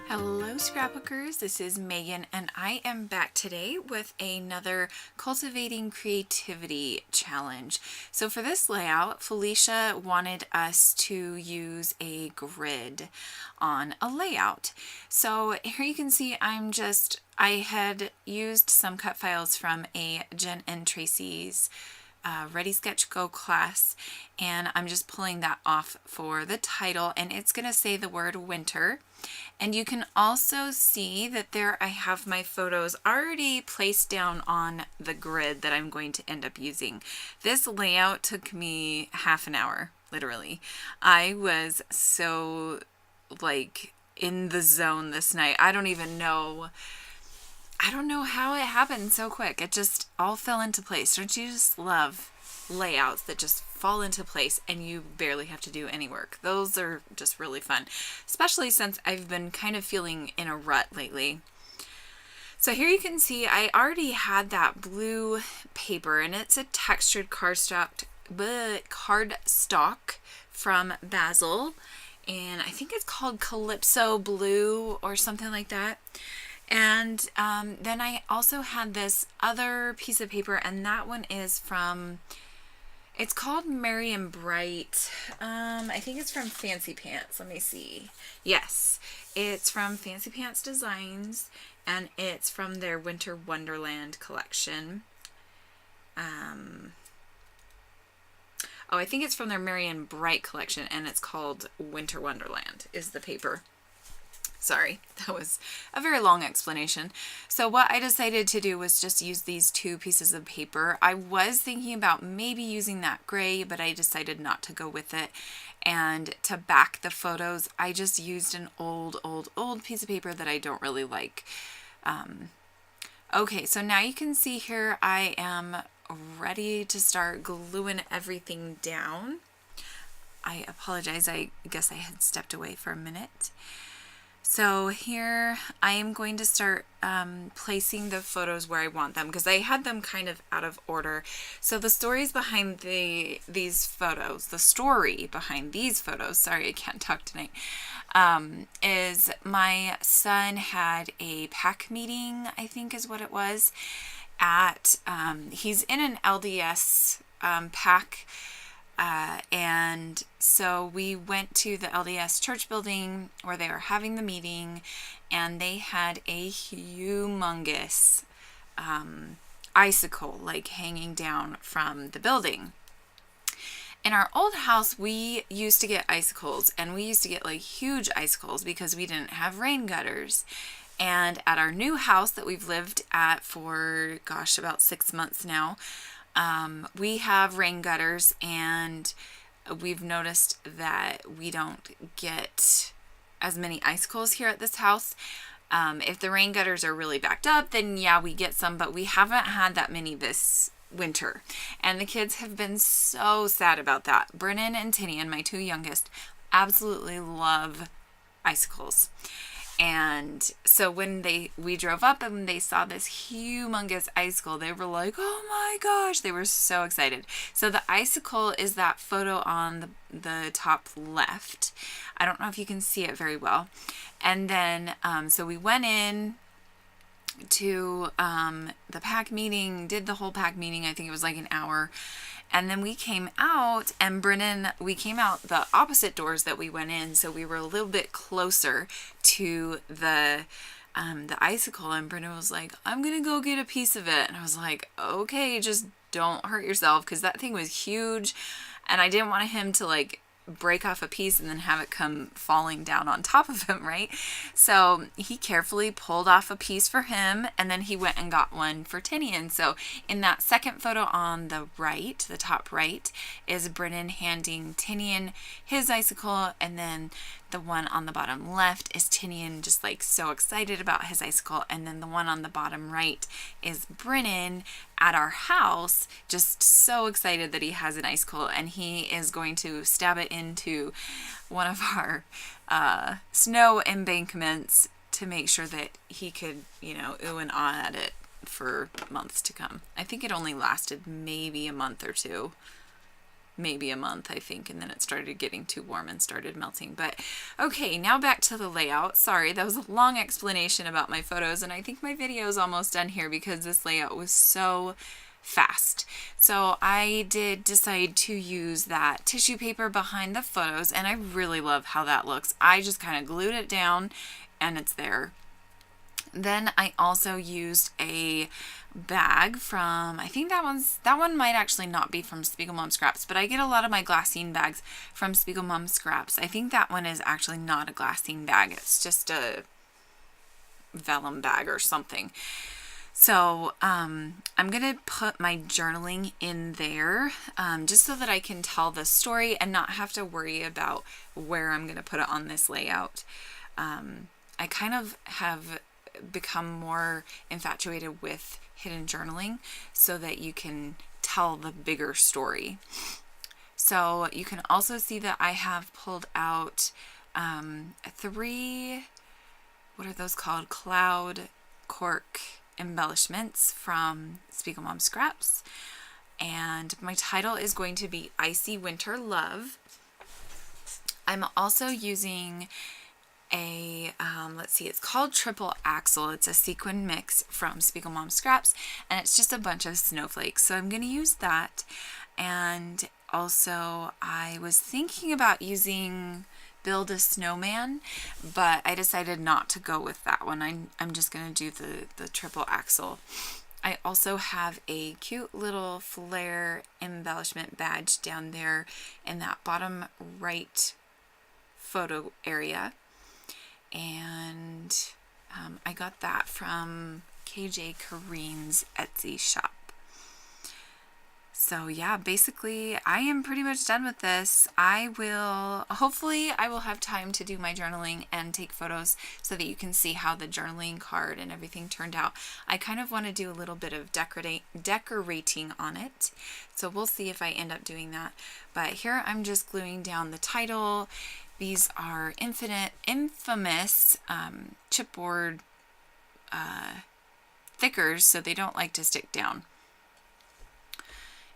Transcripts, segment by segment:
Hello scrapbookers, this is Megan and I am back today with another Cultivating Creativity challenge. So for this layout, Felicia wanted us to use a grid on a layout. So here you can see I had used some cut files from a Jen and Tracy's Ready Sketch Go class, and I'm just pulling that off for the title, and it's going to say the word winter. And you can also see that there I have my photos already placed down on the grid that I'm going to end up using. This layout took me half an hour, literally. I was so in the zone this night. I don't know how it happened so quick. It just all fell into place. Don't you just love layouts that just fall into place and you barely have to do any work? Those are just really fun, especially since I've been kind of feeling in a rut lately. So here you can see I already had that blue paper, and it's a textured cardstock from Basil, and I think it's called Calypso Blue or something like that. And then I also had this other piece of paper, and that one is from, it's called Merry and Bright. I think it's from Fancy Pants. Let me see. Yes, it's from Fancy Pants Designs, and it's from their Winter Wonderland collection. I think it's from their Merry and Bright collection, and it's called Winter Wonderland is the paper. Sorry, that was a very long explanation. So what I decided to do was just use these two pieces of paper. I was thinking about maybe using that gray, but I decided not to go with it. And to back the photos, I just used an old piece of paper that I don't really like. Okay, so now you can see here I am ready to start gluing everything down. I apologize, I guess I had stepped away for a minute. So here I am going to start placing the photos where I want them, because I had them kind of out of order. So the stories behind these photos, sorry, I can't talk tonight, is my son had a pack meeting, I think is what it was, at, he's in an LDS pack. And so we went to the LDS church building where they were having the meeting, and they had a humongous icicle hanging down from the building. In our old house, we used to get icicles, and we used to get huge icicles because we didn't have rain gutters. And at our new house that we've lived at for, about 6 months now, we have rain gutters, and we've noticed that we don't get as many icicles here at this house. If the rain gutters are really backed up, then yeah, we get some, but we haven't had that many this winter. And the kids have been so sad about that. Brennan and Tinian, my two youngest, absolutely love icicles. And so when we drove up and they saw this humongous icicle, they were like, oh my gosh, they were so excited. So the icicle is that photo on the top left. I don't know if you can see it very well. And then, so we went in to the pack meeting, did the whole pack meeting. I think it was an hour. And then we came out, and we came out the opposite doors that we went in, so we were a little bit closer to the icicle, and Brennan was like, I'm gonna go get a piece of it. And I was like, okay, just don't hurt yourself, because that thing was huge, and I didn't want him to break off a piece and then have it come falling down on top of him, right? So he carefully pulled off a piece for him, and then he went and got one for Tinian. So in that second photo on the right, the top right, is Brennan handing Tinian his icicle, and then the one on the bottom left is Tinian just so excited about his icicle, and then the one on the bottom right is Brennan at our house just so excited that he has an icicle, and he is going to stab it into one of our snow embankments to make sure that he could, ooh and ah at it for months to come. I think it only lasted maybe a month or two. maybe a month, I think, and then it started getting too warm and started melting. But okay, now back to the layout. Sorry, that was a long explanation about my photos, and I think my video is almost done here because this layout was so fast. So I did decide to use that tissue paper behind the photos, and I really love how that looks. I just kind of glued it down and it's there. Then I also used a bag from, I think that one might actually not be from Spiegel Mom Scraps, but I get a lot of my glassine bags from Spiegel Mom Scraps. I think that one is actually not a glassine bag. It's just a vellum bag or something. So I'm going to put my journaling in there just so that I can tell the story and not have to worry about where I'm going to put it on this layout. I kind of have become more infatuated with hidden journaling so that you can tell the bigger story. So you can also see that I have pulled out 3, what are those called? Cloud cork embellishments from Spiegel Mom Scraps. And my title is going to be Icy Winter Love. I'm also using a, let's see, it's called Triple Axle. It's a sequin mix from Spiegel Mom Scraps, and it's just a bunch of snowflakes. So I'm going to use that. And also I was thinking about using Build a Snowman, but I decided not to go with that one. I'm just going to do the Triple Axle. I also have a cute little flare embellishment badge down there in that bottom right photo area. And I got that from KJ Kareen's Etsy shop. So yeah, basically I am pretty much done with this. Hopefully I will have time to do my journaling and take photos so that you can see how the journaling card and everything turned out. I kind of want to do a little bit of decorating on it. So we'll see if I end up doing that. But here I'm just gluing down the title. These are infamous chipboard thickers, so they don't like to stick down.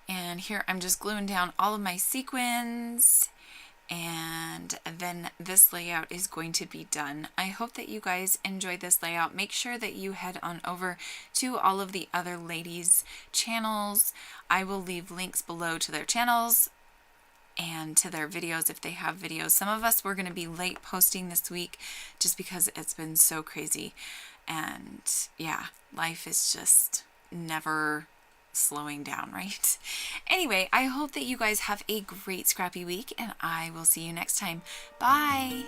And here I'm just gluing down all of my sequins, and then this layout is going to be done. I hope that you guys enjoyed this layout. Make sure that you head on over to all of the other ladies' channels. I will leave links below to their channels and to their videos if they have videos. Some of us were going to be late posting this week just because it's been so crazy. And yeah, life is just never slowing down, right? Anyway, I hope that you guys have a great scrappy week, and I will see you next time. Bye!